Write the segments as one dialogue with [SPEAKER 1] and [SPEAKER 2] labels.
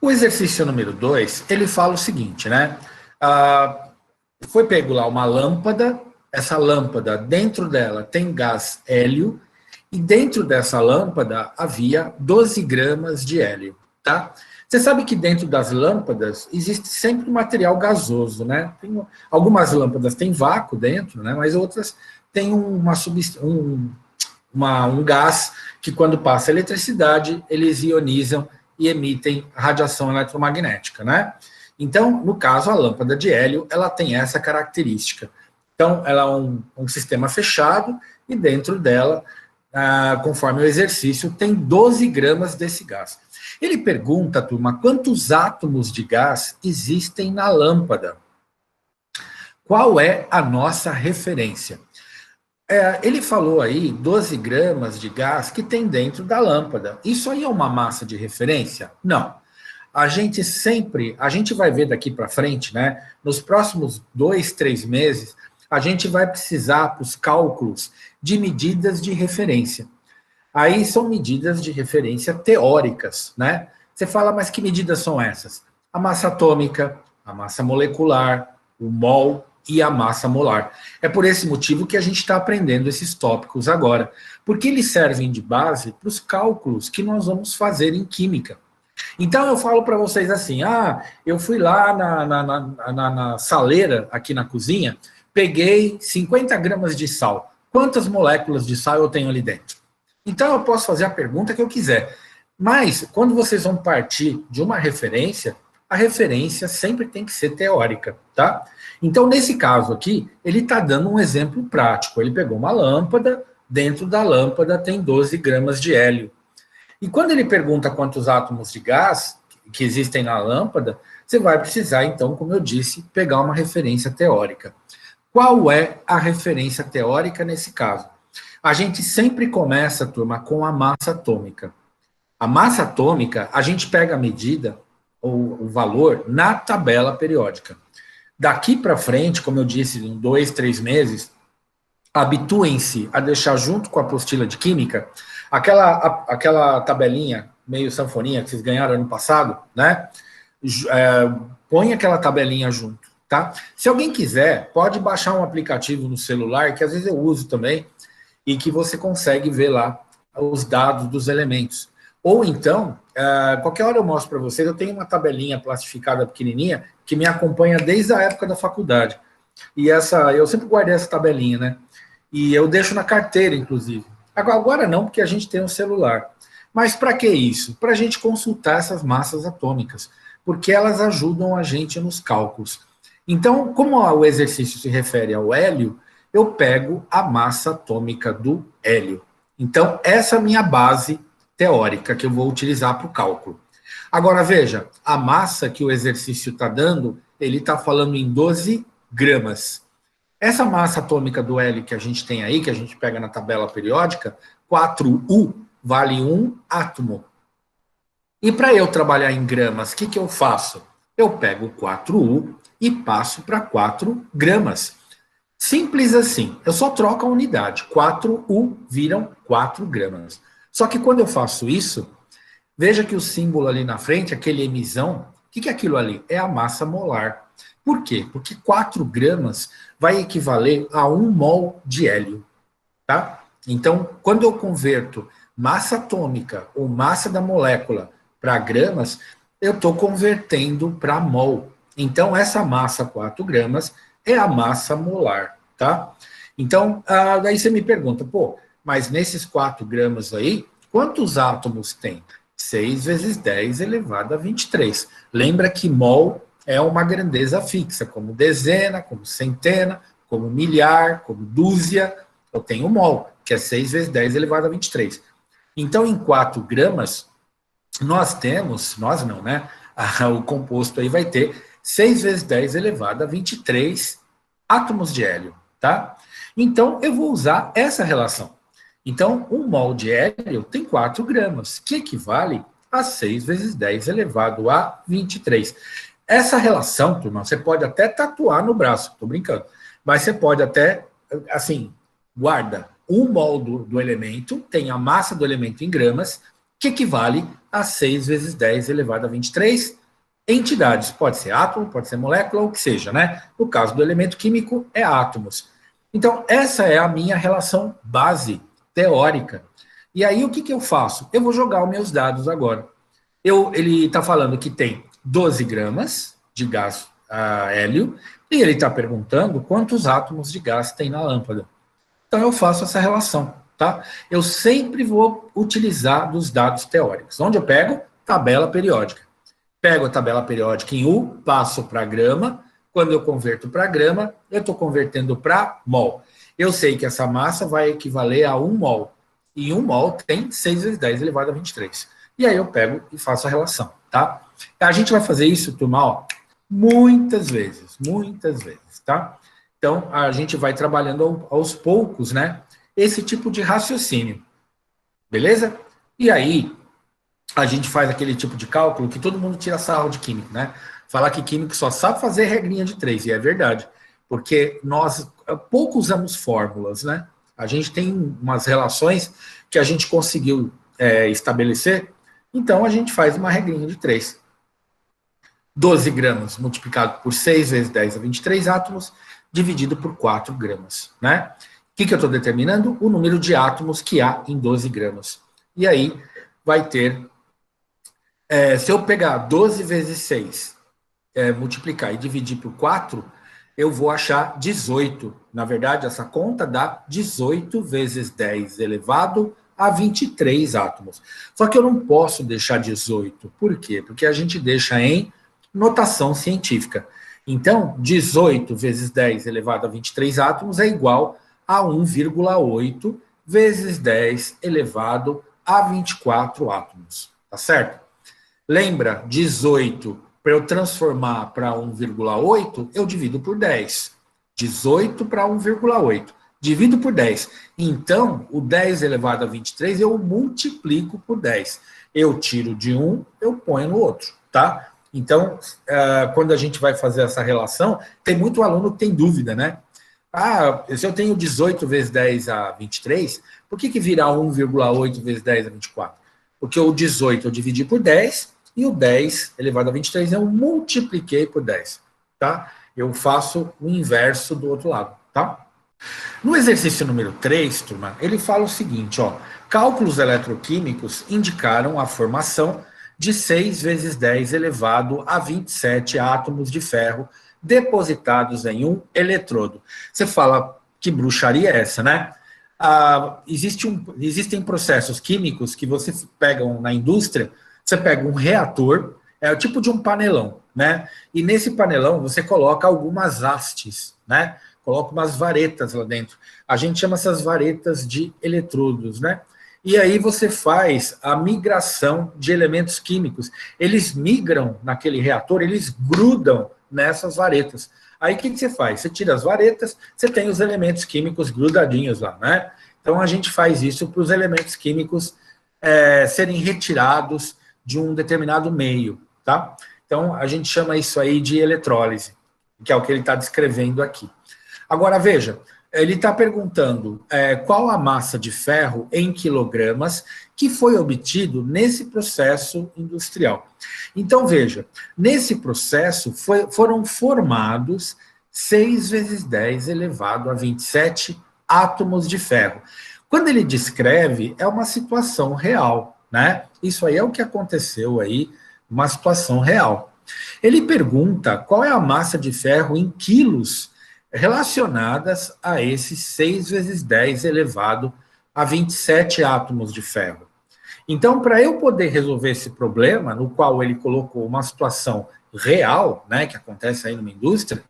[SPEAKER 1] O exercício número 2, ele fala o seguinte, né? Foi pego lá uma lâmpada, essa lâmpada, dentro dela tem gás hélio, e dentro dessa lâmpada havia 12 gramas de hélio, tá? Você sabe que dentro das lâmpadas existe sempre material gasoso, né? Algumas lâmpadas têm vácuo dentro, né? Mas outras têm um gás que, quando passa eletricidade, eles ionizam e emitem radiação eletromagnética, né? Então, no caso, a lâmpada de hélio, ela tem essa característica. Então, ela é um sistema fechado e dentro dela, conforme o exercício, tem 12 gramas desse gás. Ele pergunta, turma, quantos átomos de gás existem na lâmpada? Qual é a nossa referência? Ele falou aí 12 gramas de gás que tem dentro da lâmpada. Isso aí é uma massa de referência? Não. A gente vai ver daqui para frente, né? Nos próximos 2, 3 meses, a gente vai precisar para os cálculos de medidas de referência. Aí são medidas de referência teóricas, né? Você fala, mas que medidas são essas? A massa atômica, a massa molecular, o mol e a massa molar. É por esse motivo que a gente está aprendendo esses tópicos agora, porque eles servem de base para os cálculos que nós vamos fazer em química. Então eu falo para vocês assim, eu fui lá na saleira, aqui na cozinha, peguei 50 gramas de sal. Quantas moléculas de sal eu tenho ali dentro? Então eu posso fazer a pergunta que eu quiser. Mas, quando vocês vão partir de uma referência, a referência sempre tem que ser teórica, tá? Então, nesse caso aqui, ele está dando um exemplo prático. Ele pegou uma lâmpada, dentro da lâmpada tem 12 gramas de hélio. E quando ele pergunta quantos átomos de gás que existem na lâmpada, você vai precisar, então, como eu disse, pegar uma referência teórica. Qual é a referência teórica nesse caso? A gente sempre começa, turma, com a massa atômica. A massa atômica, a gente pega a medida, ou o valor, na tabela periódica. Daqui para frente, como eu disse, em 2, 3 meses, habituem-se a deixar junto com a apostila de química aquela tabelinha meio sanfoninha que vocês ganharam ano passado, né? Põe aquela tabelinha junto, tá? Se alguém quiser, pode baixar um aplicativo no celular, que às vezes eu uso também, e que você consegue ver lá os dados dos elementos. Ou então, qualquer hora eu mostro para vocês, eu tenho uma tabelinha plastificada pequenininha que me acompanha desde a época da faculdade. E eu sempre guardei essa tabelinha, né? E eu deixo na carteira, inclusive. Agora não, porque a gente tem um celular. Mas para que isso? Para a gente consultar essas massas atômicas, porque elas ajudam a gente nos cálculos. Então, como o exercício se refere ao hélio, eu pego a massa atômica do hélio. Então, essa é a minha base teórica que eu vou utilizar para o cálculo. Agora, veja, a massa que o exercício está dando, ele está falando em 12 gramas. Essa massa atômica do hélio que a gente tem aí, que a gente pega na tabela periódica, 4U, vale 1 átomo. E para eu trabalhar em gramas, o que eu faço? Eu pego 4U e passo para 4 gramas. Simples assim, eu só troco a unidade. 4U viram 4 gramas. Só que quando eu faço isso, veja que o símbolo ali na frente, aquele emisão, o que é aquilo ali? É a massa molar. Por quê? Porque 4 gramas vai equivaler a 1 mol de hélio. Tá? Então, quando eu converto massa atômica ou massa da molécula para gramas, eu estou convertendo para mol. Então, essa massa 4 gramas é a massa molar, tá? Então, daí você me pergunta, mas nesses 4 gramas aí, quantos átomos tem? 6 vezes 10 elevado a 23. Lembra que mol é uma grandeza fixa, como dezena, como centena, como milhar, como dúzia. Eu tenho mol, que é 6 vezes 10 elevado a 23. Então, em 4 gramas, nós não, né? O composto aí vai ter 6 vezes 10 elevado a 23 átomos de hélio, tá? Então, eu vou usar essa relação. Então, 1 mol de hélio tem 4 gramas, que equivale a 6 vezes 10 elevado a 23. Essa relação, turma, você pode até tatuar no braço, estou brincando, mas você pode até, assim, guarda 1 mol do elemento, tem a massa do elemento em gramas, que equivale a 6 vezes 10 elevado a 23 entidades. Pode ser átomo, pode ser molécula, ou o que seja, né? No caso do elemento químico, é átomos. Então, essa é a minha relação base teórica. E aí, o que eu faço? Eu vou jogar os meus dados agora. Ele está falando que tem 12 gramas de gás hélio, e ele está perguntando quantos átomos de gás tem na lâmpada. Então, eu faço essa relação, tá? Eu sempre vou utilizar dos dados teóricos. Onde eu pego? Tabela periódica. Pego a tabela periódica em U, passo para grama. Quando eu converto para grama, eu estou convertendo para mol. Eu sei que essa massa vai equivaler a 1 mol. E 1 mol tem 6 vezes 10 elevado a 23. E aí eu pego e faço a relação, tá? A gente vai fazer isso, turma, ó, muitas vezes, tá? Então, a gente vai trabalhando aos poucos, né? Esse tipo de raciocínio, beleza? E aí, a gente faz aquele tipo de cálculo que todo mundo tira sarro de químico, né? Falar que químico só sabe fazer regrinha de 3, e é verdade. Porque nós pouco usamos fórmulas, né? A gente tem umas relações que a gente conseguiu estabelecer, então a gente faz uma regrinha de 3. 12 gramas multiplicado por 6 vezes 10 a 23 átomos, dividido por 4 gramas, né? O que eu estou determinando? O número de átomos que há em 12 gramas. E aí vai ter, se eu pegar 12 vezes 6, multiplicar e dividir por 4, eu vou achar 18. Na verdade, essa conta dá 18 vezes 10 elevado a 23 átomos. Só que eu não posso deixar 18. Por quê? Porque a gente deixa em notação científica. Então, 18 vezes 10 elevado a 23 átomos é igual a 1,8 vezes 10 elevado a 24 átomos. Tá certo? Lembra, 18, para eu transformar para 1,8, eu divido por 10. 18 para 1,8. Divido por 10. Então, o 10 elevado a 23 eu multiplico por 10. Eu tiro de um, eu ponho no outro, tá? Então, quando a gente vai fazer essa relação, tem muito aluno que tem dúvida, né? Se eu tenho 18 vezes 10 a 23, por que vira 1,8 vezes 10 a 24? Porque o 18 eu dividi por 10 e o 10 elevado a 23 eu multipliquei por 10, tá? Eu faço o inverso do outro lado, tá? No exercício número 3, turma, ele fala o seguinte, ó, cálculos eletroquímicos indicaram a formação de 6 vezes 10 elevado a 27 átomos de ferro depositados em um eletrodo. Você fala, que bruxaria é essa, né? Existem processos químicos que você pega na indústria, você pega um reator, é o tipo de um panelão, né? E nesse panelão você coloca algumas hastes, né? Coloca umas varetas lá dentro. A gente chama essas varetas de eletrodos, né? E aí você faz a migração de elementos químicos. Eles migram naquele reator, eles grudam nessas varetas. Aí o que você faz? Você tira as varetas, você tem os elementos químicos grudadinhos lá, né? Então a gente faz isso para os elementos químicos serem retirados de um determinado meio, tá? Então a gente chama isso aí de eletrólise, que é o que ele está descrevendo aqui. Agora veja, ele está perguntando qual a massa de ferro em quilogramas que foi obtido nesse processo industrial. Então, veja, nesse processo foram formados 6 vezes 10 elevado a 27 átomos de ferro. Quando ele descreve, é uma situação real, né? Isso aí é o que aconteceu aí, uma situação real. Ele pergunta qual é a massa de ferro em quilos relacionadas a esses 6 vezes 10 elevado a 27 átomos de ferro. Então, para eu poder resolver esse problema, no qual ele colocou uma situação real, né, que acontece aí numa indústria,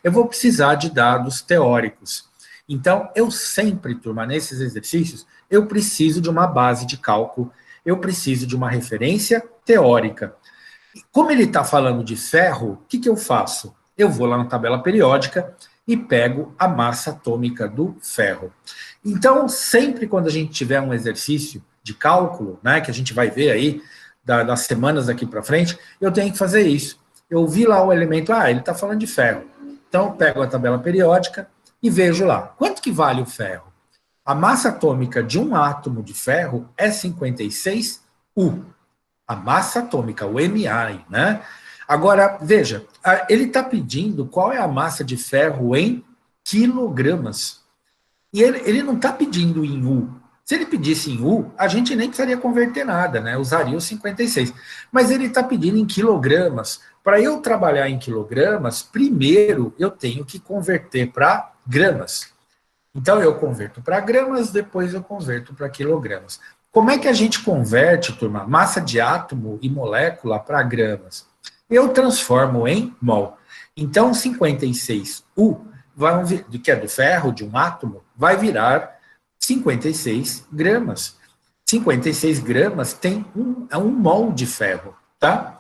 [SPEAKER 1] eu vou precisar de dados teóricos. Então, eu sempre, turma, nesses exercícios, eu preciso de uma base de cálculo, eu preciso de uma referência teórica. Como ele está falando de ferro, o que eu faço? Eu vou lá na tabela periódica e pego a massa atômica do ferro. Então, sempre quando a gente tiver um exercício de cálculo, né, que a gente vai ver aí das semanas daqui para frente, eu tenho que fazer isso. Eu vi lá o elemento, ele está falando de ferro. Então, eu pego a tabela periódica e vejo lá. Quanto que vale o ferro? A massa atômica de um átomo de ferro é 56 U, a massa atômica, o MA, né? Agora, veja, ele está pedindo qual é a massa de ferro em quilogramas. E ele não está pedindo em U. Se ele pedisse em U, a gente nem precisaria converter nada, né? Usaria o 56. Mas ele está pedindo em quilogramas. Para eu trabalhar em quilogramas, primeiro eu tenho que converter para gramas. Então eu converto para gramas, depois eu converto para quilogramas. Como é que a gente converte, turma, massa de átomo e molécula para gramas? Eu transformo em mol. Então 56U, que é do ferro, de um átomo, vai virar 56 gramas. 56 gramas tem um mol de ferro, tá?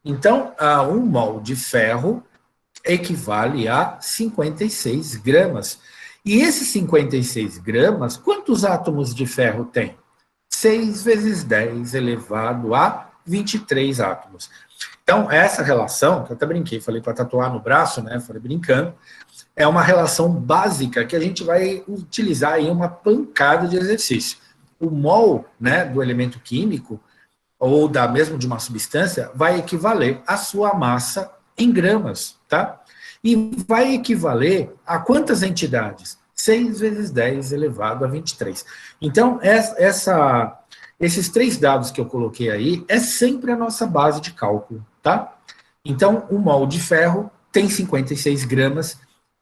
[SPEAKER 1] Então, 1 mol de ferro equivale a 56 gramas. E esses 56 gramas, quantos átomos de ferro tem? 6 vezes 10 elevado a 23 átomos. Então, essa relação, que eu até brinquei, falei para tatuar no braço, né? Falei brincando, é uma relação básica que a gente vai utilizar em uma pancada de exercício. O mol, né, do elemento químico, ou mesmo de uma substância, vai equivaler à sua massa em gramas, tá? E vai equivaler a quantas entidades? 6 vezes 10 elevado a 23. Então, esses 3 dados que eu coloquei aí é sempre a nossa base de cálculo, tá? Então, 1 mol de ferro tem 56 gramas,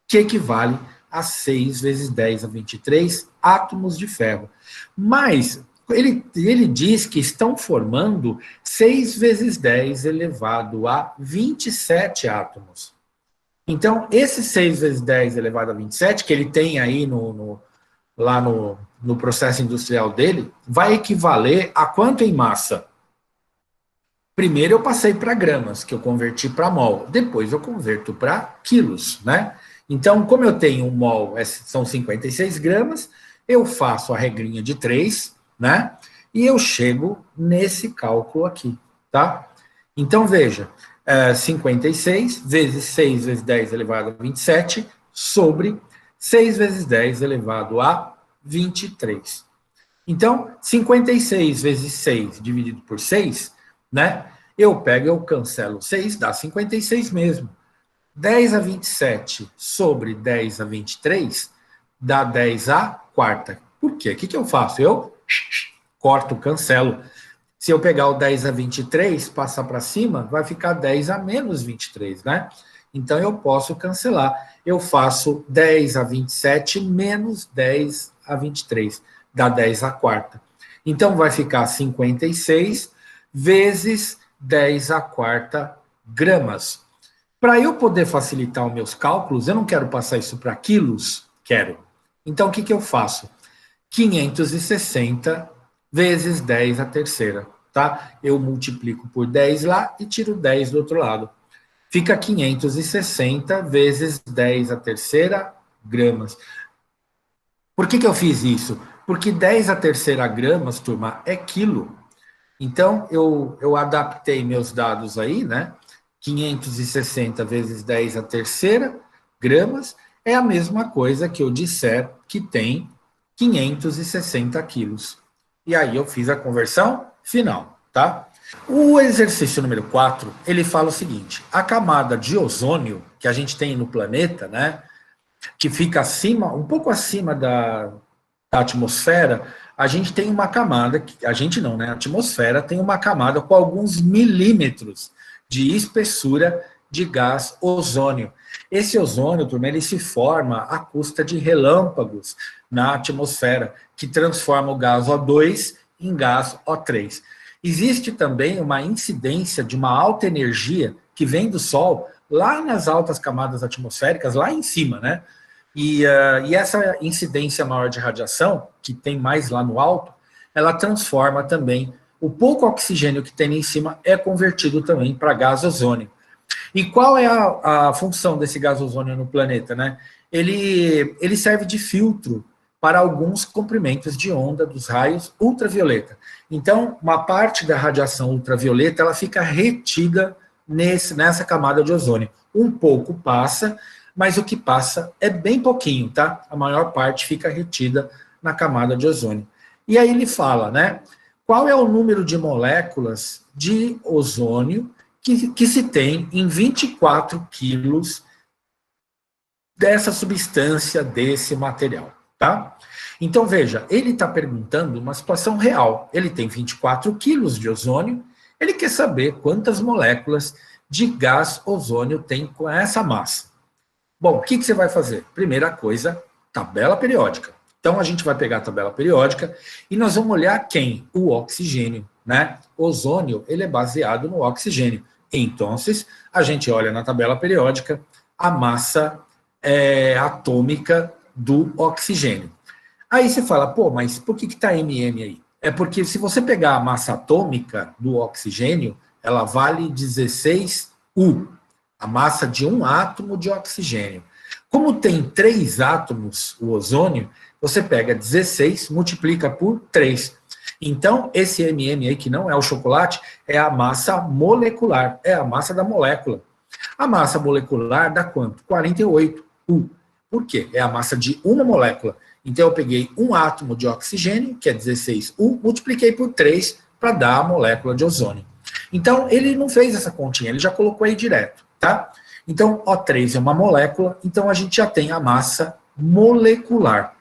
[SPEAKER 1] que equivale a 6 vezes 10 a 23 átomos de ferro. Mas ele diz que estão formando 6 vezes 10 elevado a 27 átomos. Então, esse 6 vezes 10 elevado a 27, que ele tem aí lá no processo industrial dele, vai equivaler a quanto em massa? Primeiro eu passei para gramas, que eu converti para mol. Depois eu converto para quilos, né? Então, como eu tenho 1 mol, são 56 gramas, eu faço a regrinha de 3, né? E eu chego nesse cálculo aqui, tá? Então, veja, 56 vezes 6 vezes 10 elevado a 27 sobre 6 vezes 10 elevado a 23. Então, 56 vezes 6 dividido por 6, né? Eu cancelo 6, dá 56 mesmo. 10 a 27 sobre 10 a 23 dá 10 a quarta. Por quê? O que eu faço? Eu corto, cancelo. Se eu pegar o 10 a 23, passar para cima, vai ficar 10 a menos 23, né? Então eu posso cancelar. Eu faço 10 a 27 menos 10 a 23, dá 10 a quarta. Então vai ficar 56 vezes 10 a quarta gramas. Para eu poder facilitar os meus cálculos, eu não quero passar isso para quilos? Quero. Então, o que eu faço? 560 vezes 10 a terceira, tá? Eu multiplico por 10 lá e tiro 10 do outro lado. Fica 560 vezes 10 a terceira gramas. Por que eu fiz isso? Porque 10 a terceira gramas, turma, é quilo. Então, eu adaptei meus dados aí, né? 560 vezes 10 a terceira gramas é a mesma coisa que eu disser que tem 560 quilos. E aí eu fiz a conversão final, tá? O exercício número 4, ele fala o seguinte: a camada de ozônio que a gente tem no planeta, né, que fica acima, um pouco acima da atmosfera, a gente tem uma camada, a gente não, né? A atmosfera tem uma camada com alguns milímetros de espessura de gás ozônio. Esse ozônio, turma, ele se forma à custa de relâmpagos na atmosfera, que transforma o gás O2 em gás O3. Existe também uma incidência de uma alta energia que vem do Sol, lá nas altas camadas atmosféricas, lá em cima, né? E essa incidência maior de radiação, que tem mais lá no alto, ela transforma também o pouco oxigênio que tem em cima é convertido também para gás ozônio. E qual é a função desse gás ozônio no planeta, né? Ele serve de filtro para alguns comprimentos de onda dos raios ultravioleta. Então, uma parte da radiação ultravioleta ela fica retida nessa camada de ozônio. Um pouco passa, mas o que passa é bem pouquinho, tá? A maior parte fica retida na camada de ozônio. E aí ele fala, né? qual é o número de moléculas de ozônio que se tem em 24 quilos dessa substância, desse material, tá? Então, veja, ele está perguntando uma situação real. Ele tem 24 quilos de ozônio, ele quer saber quantas moléculas de gás ozônio tem com essa massa. Bom, o que você vai fazer? Primeira coisa, tabela periódica. Então, a gente vai pegar a tabela periódica e nós vamos olhar quem? O oxigênio, né? O ozônio, ele é baseado no oxigênio. Então, a gente olha na tabela periódica a massa atômica do oxigênio. Aí você fala, pô, mas por que está MM aí? É porque se você pegar a massa atômica do oxigênio, ela vale 16U, a massa de um átomo de oxigênio. Como tem 3 átomos, o ozônio, você pega 16, multiplica por 3. Então, esse MM aí, que não é o chocolate, é a massa molecular, é a massa da molécula. A massa molecular dá quanto? 48U. Por quê? É a massa de uma molécula. Então, eu peguei um átomo de oxigênio, que é 16U, multipliquei por 3 para dar a molécula de ozônio. Então, ele não fez essa continha, ele já colocou aí direto, tá? Então, O3 é uma molécula, então a gente já tem a massa molecular.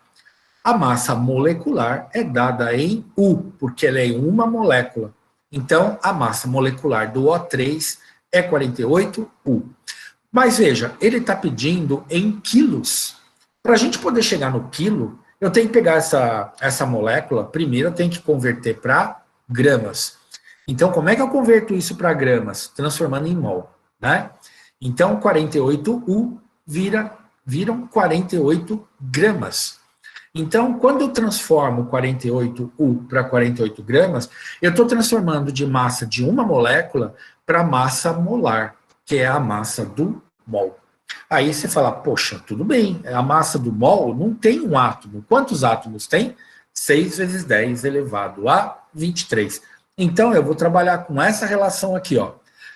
[SPEAKER 1] A massa molecular é dada em U, porque ela é uma molécula. Então, a massa molecular do O3 é 48U. Mas veja, ele está pedindo em quilos. Para a gente poder chegar no quilo, eu tenho que pegar essa molécula, primeiro eu tenho que converter para gramas. Então, como é que eu converto isso para gramas? Transformando em mol, né? Então, 48U viram 48 gramas. Então, quando eu transformo 48U para 48 gramas, eu estou transformando de massa de uma molécula para massa molar, que é a massa do mol. Aí você fala, poxa, tudo bem, a massa do mol não tem um átomo. Quantos átomos tem? 6 vezes 10 elevado a 23. Então, eu vou trabalhar com essa relação aqui, ó,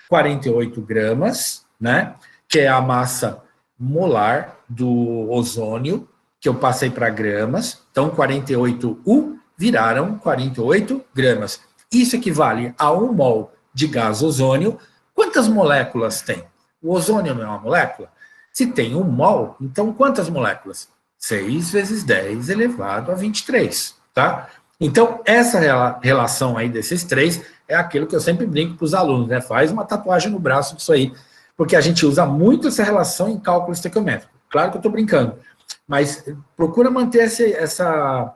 [SPEAKER 1] 48 gramas, né, que é a massa molar do ozônio, que eu passei para gramas, então 48U viraram 48 gramas. Isso equivale a 1 mol de gás ozônio. Quantas moléculas tem? O ozônio não é uma molécula? Se tem 1 mol, então quantas moléculas? 6 vezes 10 elevado a 23, tá? Então, essa relação aí desses três é aquilo que eu sempre brinco para os alunos, né? Faz uma tatuagem no braço disso aí, porque a gente usa muito essa relação em cálculo estequiométrico. Claro que eu estou brincando, mas procura manter essa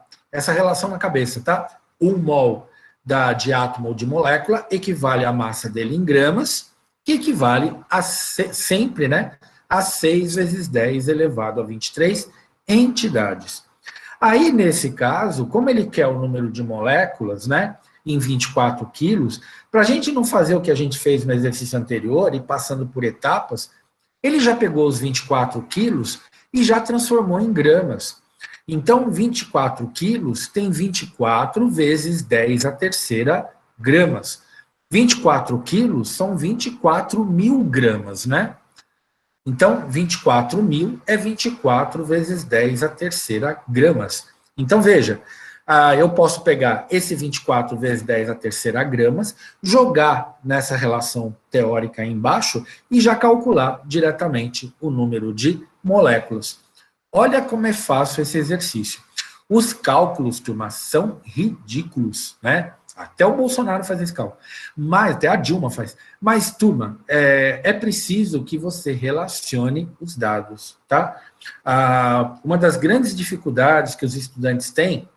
[SPEAKER 1] relação na cabeça, tá? 1 mol de átomo ou de molécula equivale à massa dele em gramas, que equivale sempre, né, a 6 vezes 10 elevado a 23 entidades. Aí, nesse caso, como ele quer o número de moléculas, né, em 24 quilos, para a gente não fazer o que a gente fez no exercício anterior e passando por etapas, ele já pegou os 24 quilos e já transformou em gramas. Então, 24 quilos tem 24 vezes 10 a terceira gramas. 24 quilos são 24 mil gramas, né? Então, 24 mil é 24 vezes 10 a terceira gramas. Então, veja, eu posso pegar esse 24 vezes 10 a terceira gramas, jogar nessa relação teórica aí embaixo e já calcular diretamente o número de moléculas. Olha como é fácil esse exercício. Os cálculos, turma, são ridículos, né? Até o Bolsonaro faz esse cálculo, mas até a Dilma faz. Mas, turma, é preciso que você relacione os dados, tá? Uma das grandes dificuldades que os estudantes têm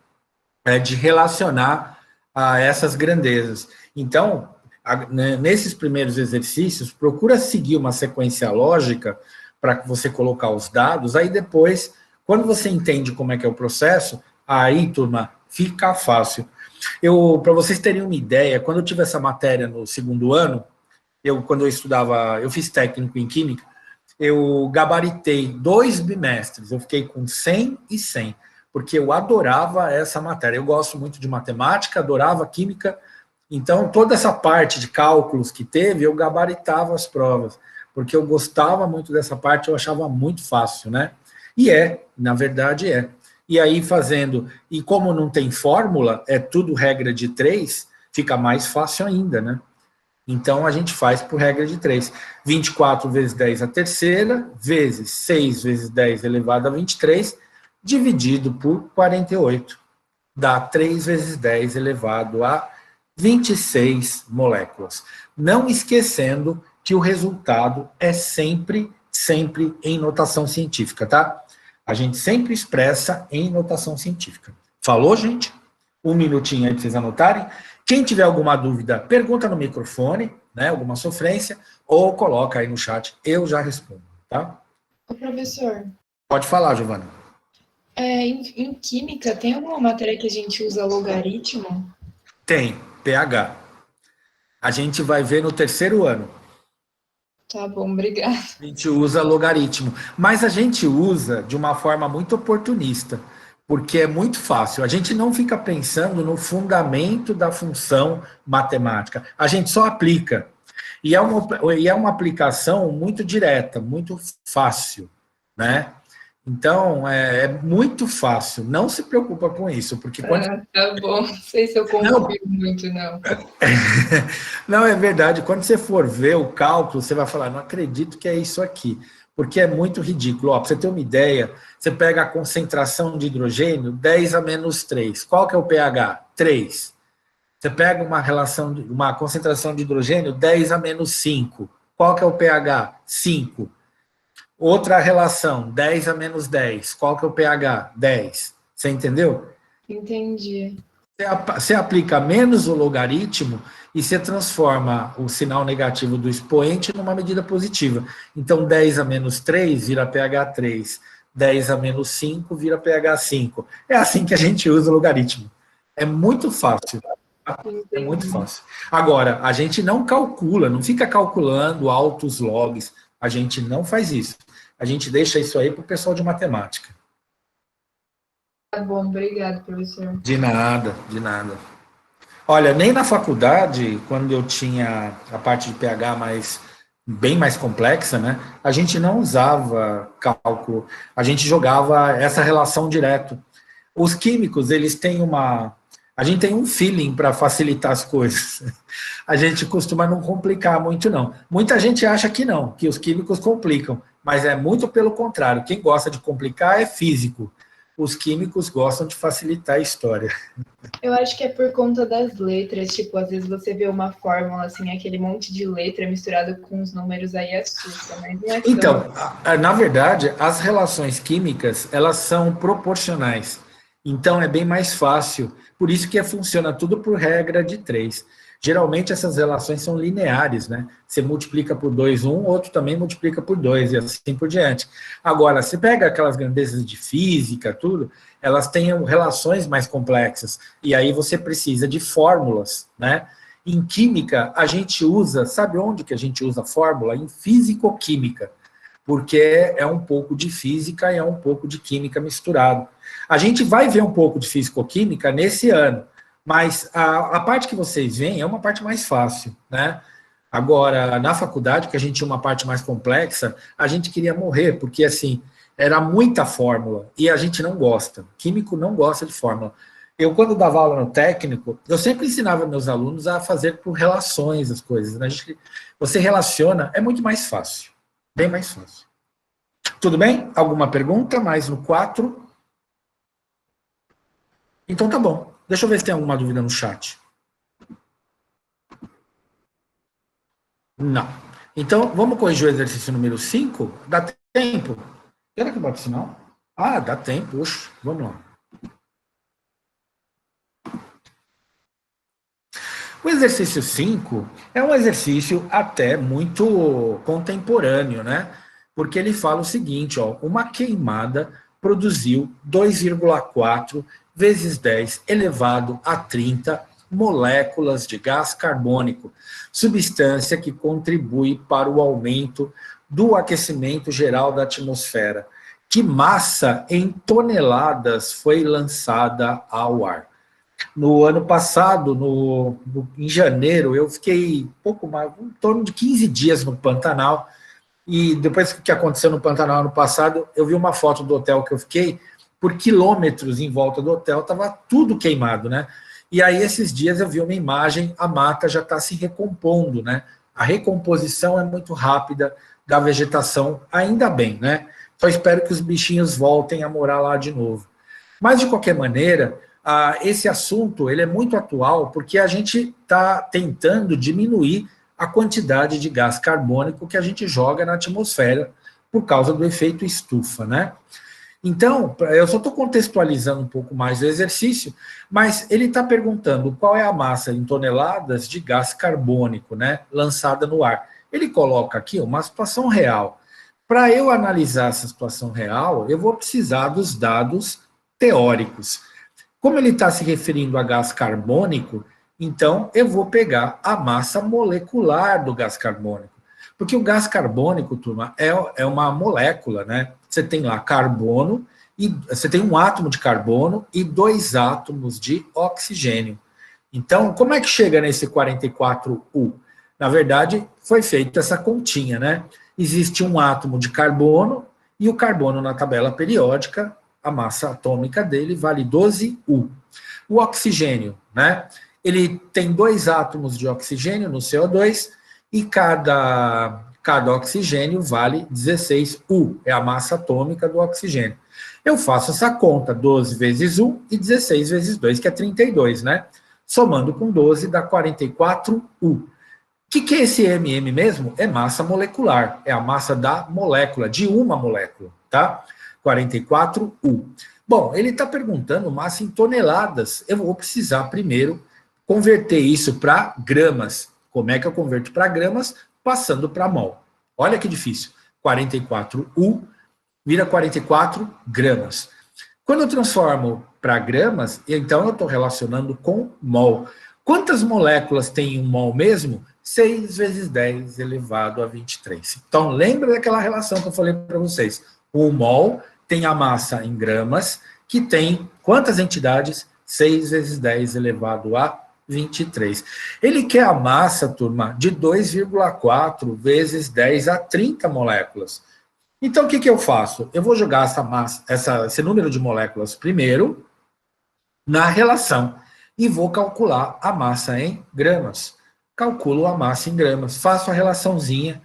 [SPEAKER 1] é de relacionar essas grandezas. Então, nesses primeiros exercícios, procura seguir uma sequência lógica para você colocar os dados, aí depois, quando você entende como é que é o processo, aí, turma, fica fácil. Para vocês terem uma ideia, quando eu tive essa matéria no segundo ano, quando eu estudava, eu fiz técnico em química, eu gabaritei 2 bimestres, eu fiquei com 100 e 100, porque eu adorava essa matéria. Eu gosto muito de matemática, adorava química, então toda essa parte de cálculos que teve, eu gabaritava as provas, porque eu gostava muito dessa parte, eu achava muito fácil, né? E na verdade é. E aí fazendo, e como não tem fórmula, é tudo regra de 3, fica mais fácil ainda, né? Então, a gente faz por regra de 3. 24 vezes 10 a terceira, vezes 6 vezes 10 elevado a 23, dividido por 48. Dá 3 vezes 10 elevado a 26 moléculas. Não esquecendo que o resultado é sempre em notação científica, tá? A gente sempre expressa em notação científica. Falou, gente? Um minutinho aí para vocês anotarem. Quem tiver alguma dúvida, pergunta no microfone, né, alguma sofrência, ou coloca aí no chat, eu já respondo, tá?
[SPEAKER 2] Ô, professor.
[SPEAKER 1] Pode falar, Giovana.
[SPEAKER 2] Em química, tem alguma matéria que a gente usa logaritmo?
[SPEAKER 1] Tem, pH. A gente vai ver no terceiro ano.
[SPEAKER 2] Tá bom, obrigada.
[SPEAKER 1] A gente usa logaritmo, mas a gente usa de uma forma muito oportunista, porque é muito fácil. A gente não fica pensando no fundamento da função matemática. A gente só aplica. E é uma aplicação muito direta, muito fácil, né? Então, é muito fácil. Não se preocupa com isso, porque quando...
[SPEAKER 2] Tá bom. Não sei se eu confio muito, não.
[SPEAKER 1] Não, é verdade. Quando você for ver o cálculo, você vai falar, não acredito que é isso aqui, porque é muito ridículo. Para você ter uma ideia, você pega a concentração de hidrogênio, 10 a menos 3. Qual que é o pH? 3. Você pega uma concentração de hidrogênio, 10 a menos 5. Qual que é o pH? 5. Outra relação, 10 a menos 10. Qual que é o pH? 10. Você entendeu?
[SPEAKER 2] Entendi.
[SPEAKER 1] Você aplica menos o logaritmo e você transforma o sinal negativo do expoente numa medida positiva. Então, 10 a menos 3 vira pH 3. 10 a menos 5 vira pH 5. É assim que a gente usa o logaritmo. É muito fácil. É muito fácil. Agora, a gente não calcula, não fica calculando altos logs. A gente não faz isso. A gente deixa isso aí para o pessoal de matemática.
[SPEAKER 2] Tá bom, obrigado, professor.
[SPEAKER 1] De nada, de nada. Olha, nem na faculdade, quando eu tinha a parte de pH bem mais complexa, né? A gente não usava cálculo, a gente jogava essa relação direto. Os químicos, eles têm a gente tem um feeling para facilitar as coisas. A gente costuma não complicar muito, não. Muita gente acha que não, que os químicos complicam, mas é muito pelo contrário. Quem gosta de complicar é físico. Os químicos gostam de facilitar a história.
[SPEAKER 2] Eu acho que é por conta das letras, tipo, às vezes você vê uma fórmula, assim, aquele monte de letra misturado com os números aí assusta, mas não é tão...
[SPEAKER 1] Então, na verdade, as relações químicas, elas são proporcionais. Então, é bem mais fácil. Por isso que funciona tudo por regra de 3. Geralmente, essas relações são lineares, né? Você multiplica por 2, outro também multiplica por 2, e assim por diante. Agora, você pega aquelas grandezas de física, tudo, elas têm relações mais complexas, e aí você precisa de fórmulas, né? Em química, a gente usa, sabe onde que a gente usa fórmula? Em físico-química, porque é um pouco de física e é um pouco de química misturado. A gente vai ver um pouco de físico-química nesse ano, mas a parte que vocês veem é uma parte mais fácil, né? Agora, na faculdade, que a gente tinha uma parte mais complexa, a gente queria morrer, porque, assim, era muita fórmula, e a gente não gosta. Químico não gosta de fórmula. Eu, quando dava aula no técnico, eu sempre ensinava meus alunos a fazer por relações as coisas, né? Você relaciona, é muito mais fácil. Bem mais fácil. Tudo bem? Alguma pergunta? Mais no 4? Então tá bom. Deixa eu ver se tem alguma dúvida no chat. Não. Então, vamos corrigir o exercício número 5? Dá tempo? Será que bate sinal? Ah, dá tempo. Oxe, vamos lá. O exercício 5 é um exercício até muito contemporâneo, né? Porque ele fala o seguinte, ó, uma queimada produziu 2,4 vezes 10 elevado a 30 moléculas de gás carbônico, substância que contribui para o aumento do aquecimento geral da atmosfera. Que massa em toneladas foi lançada ao ar? No ano passado, em janeiro, eu fiquei pouco mais, em torno de 15 dias no Pantanal, e depois que aconteceu no Pantanal ano passado, eu vi uma foto do hotel que eu fiquei, por quilômetros em volta do hotel, estava tudo queimado, né? E aí, esses dias, eu vi uma imagem, a mata já está se recompondo, né? A recomposição é muito rápida da vegetação, ainda bem, né? Só espero que os bichinhos voltem a morar lá de novo. Mas, de qualquer maneira, esse assunto ele é muito atual porque a gente está tentando diminuir a quantidade de gás carbônico que a gente joga na atmosfera por causa do efeito estufa, né? Então, eu só estou contextualizando um pouco mais o exercício, mas ele está perguntando qual é a massa em toneladas de gás carbônico, né, lançada no ar. Ele coloca aqui uma situação real. Para eu analisar essa situação real, eu vou precisar dos dados teóricos. Como ele está se referindo a gás carbônico, então eu vou pegar a massa molecular do gás carbônico. Porque o gás carbônico, turma, é uma molécula, né? Você tem lá carbono, e você tem um átomo de carbono e 2 átomos de oxigênio. Então, como é que chega nesse 44U? Na verdade, foi feita essa continha, né? Existe um átomo de carbono, e o carbono na tabela periódica, a massa atômica dele vale 12U. O oxigênio, né? Ele tem 2 átomos de oxigênio no CO2, e cada oxigênio vale 16U, é a massa atômica do oxigênio. Eu faço essa conta, 12 vezes 1 e 16 vezes 2, que é 32, né? Somando com 12 dá 44U. O que é esse MM mesmo? É massa molecular, é a massa da molécula, de uma molécula, tá? 44U. Bom, ele está perguntando massa em toneladas. Eu vou precisar primeiro converter isso para gramas. Como é que eu converto para gramas? Passando para mol. Olha que difícil. 44U vira 44 gramas. Quando eu transformo para gramas, então eu estou relacionando com mol. Quantas moléculas tem um mol mesmo? 6 vezes 10 elevado a 23. Então, lembra daquela relação que eu falei para vocês. O mol tem a massa em gramas, que tem quantas entidades? 6 vezes 10 elevado a 23. Ele quer a massa, turma, de 2,4 vezes 10 a 30 moléculas. Então, o que eu faço? Eu vou jogar essa massa, esse número de moléculas primeiro na relação e vou calcular a massa em gramas. Calculo a massa em gramas, faço a relaçãozinha,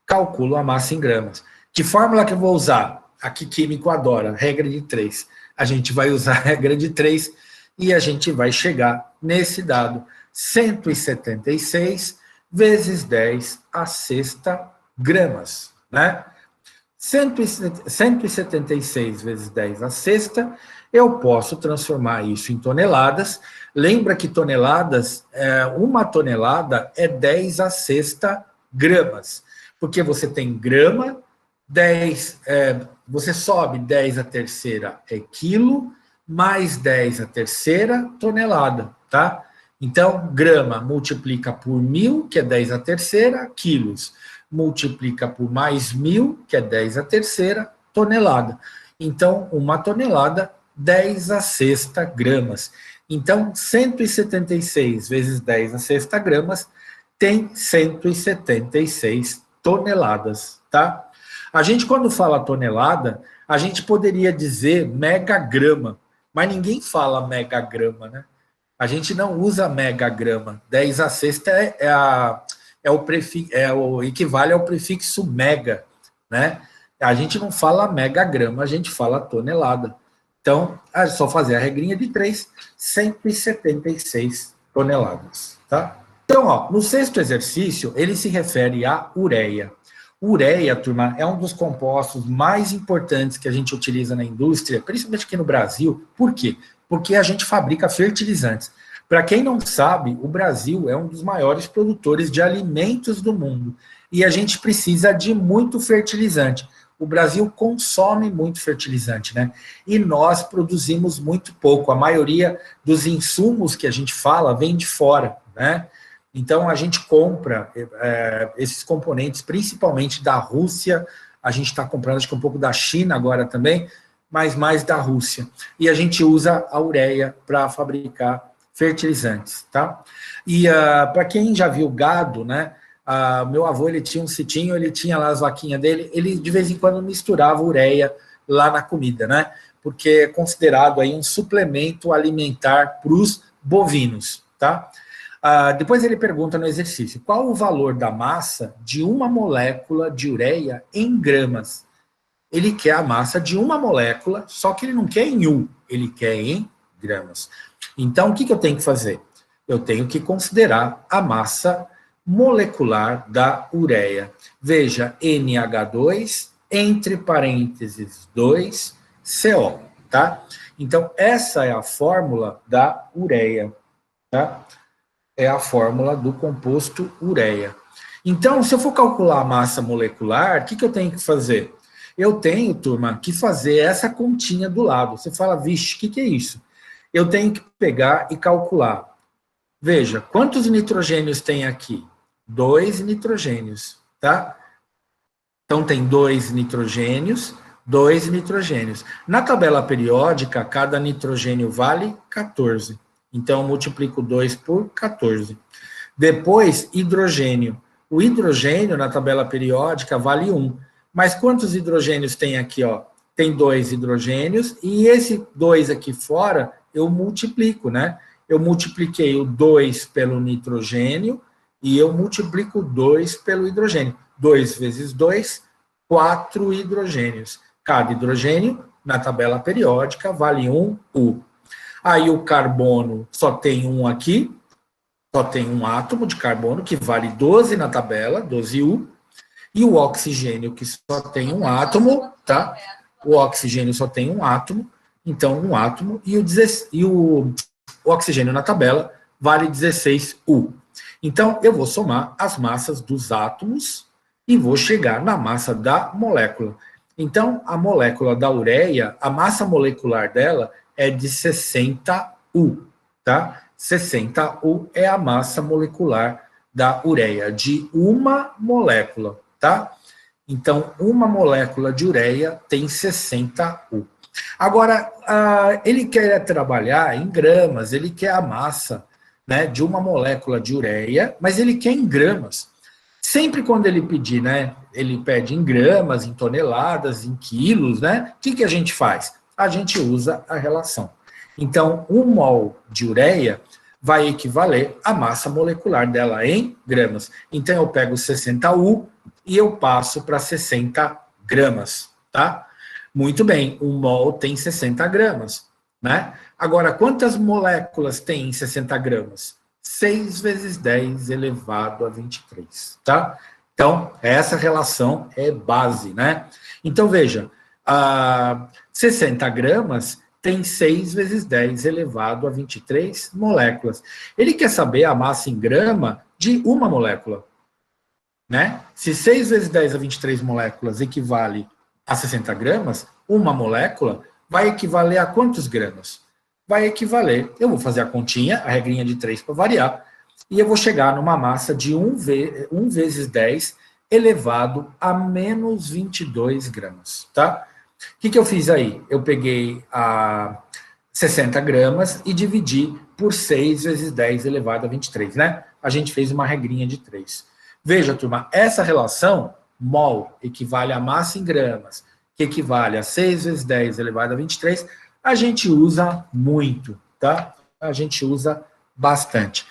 [SPEAKER 1] calculo a massa em gramas. Que fórmula que eu vou usar? Aqui químico adora, regra de 3. A gente vai usar a regra de 3 e a gente vai chegar nesse dado, 176 vezes 10 a sexta gramas, né? 176 vezes 10 a sexta, eu posso transformar isso em toneladas. Lembra que toneladas, uma tonelada é 10 a sexta gramas, porque você tem grama, 10, você sobe 10 a terceira é quilo, mais 10 a terceira tonelada, tá? Então, grama multiplica por 1.000, que é 10 a terceira, quilos. Multiplica por mais 1.000, que é 10 a terceira, tonelada. Então, uma tonelada, 10 a sexta gramas. Então, 176 vezes 10 a sexta gramas tem 176 toneladas, tá? A gente, quando fala tonelada, a gente poderia dizer megagrama, mas ninguém fala megagrama, né? A gente não usa megagrama. 10 a sexta equivale ao prefixo mega, né? A gente não fala megagrama, a gente fala tonelada. Então, é só fazer a regrinha de 3, 176 toneladas, tá? Então, ó, no sexto exercício, ele se refere à ureia. Ureia, turma, é um dos compostos mais importantes que a gente utiliza na indústria, principalmente aqui no Brasil. Por quê? Porque a gente fabrica fertilizantes. Para quem não sabe, o Brasil é um dos maiores produtores de alimentos do mundo. E a gente precisa de muito fertilizante. O Brasil consome muito fertilizante, né? E nós produzimos muito pouco. A maioria dos insumos que a gente fala vem de fora, né? Então, a gente compra esses componentes, principalmente da Rússia. A gente está comprando, acho que um pouco da China agora também, mas mais da Rússia. E a gente usa a ureia para fabricar fertilizantes, tá? E para quem já viu gado, né? Meu avô, ele tinha um sitinho, ele tinha lá as vaquinhas dele, ele de vez em quando misturava ureia lá na comida, né? Porque é considerado aí um suplemento alimentar para os bovinos, tá? Depois ele pergunta no exercício, qual o valor da massa de uma molécula de ureia em gramas? Ele quer a massa de uma molécula, só que ele não quer em U, ele quer em gramas. Então, o que eu tenho que fazer? Eu tenho que considerar a massa molecular da ureia. Veja, NH2, entre parênteses 2CO, tá? Então, essa é a fórmula da ureia, tá? É a fórmula do composto ureia. Então, se eu for calcular a massa molecular, o que eu tenho que fazer? Eu tenho, turma, que fazer essa continha do lado. Você fala, vixe, o que é isso? Eu tenho que pegar e calcular. Veja, quantos nitrogênios tem aqui? 2 nitrogênios, tá? Então, tem 2 nitrogênios, 2 nitrogênios. Na tabela periódica, cada nitrogênio vale 14. Então, eu multiplico 2 por 14. Depois, hidrogênio. O hidrogênio, na tabela periódica, vale 1. Mas quantos hidrogênios tem aqui, ó? Tem 2 hidrogênios, e esse 2 aqui fora, eu multiplico, né? Eu multipliquei o 2 pelo nitrogênio, e eu multiplico 2 pelo hidrogênio. 2 vezes 2, 4 hidrogênios. Cada hidrogênio, na tabela periódica, vale 1 U. Aí o carbono só tem um aqui, só tem um átomo de carbono, que vale 12 na tabela, 12U. E o oxigênio, que só tem um átomo, tá? O oxigênio só tem um átomo, então um átomo, e o oxigênio na tabela vale 16U. Então, eu vou somar as massas dos átomos e vou chegar na massa da molécula. Então, a molécula da ureia, a massa molecular dela é de 60U, tá? 60U é a massa molecular da ureia, de uma molécula, tá? Então, uma molécula de ureia tem 60U. Agora, ele quer trabalhar em gramas, ele quer a massa, né, de uma molécula de ureia, mas ele quer em gramas. Sempre quando ele pedir, né, ele pede em gramas, em toneladas, em quilos, né? O que a gente faz? A gente usa a relação. Então, 1 mol de ureia vai equivaler à massa molecular dela em gramas. Então, eu pego 60U e eu passo para 60 gramas, tá? Muito bem, 1 mol tem 60 gramas, né? Agora, quantas moléculas tem em 60 gramas? 6 vezes 10 elevado a 23, tá? Então, essa relação é base, né? Então, veja, 60 gramas tem 6 vezes 10 elevado a 23 moléculas. Ele quer saber a massa em grama de uma molécula, né? Se 6 vezes 10 a 23 moléculas equivale a 60 gramas, uma molécula vai equivaler a quantos gramas? Vai equivaler, eu vou fazer a continha, a regrinha de 3 para variar, e eu vou chegar numa massa de 1 vezes 10 elevado a menos 22 gramas, tá? O que eu fiz aí? Eu peguei a 60 gramas e dividi por 6 vezes 10 elevado a 23, né? A gente fez uma regrinha de 3. Veja, turma, essa relação, mol equivale a massa em gramas, que equivale a 6 vezes 10 elevado a 23, a gente usa muito, tá? A gente usa bastante.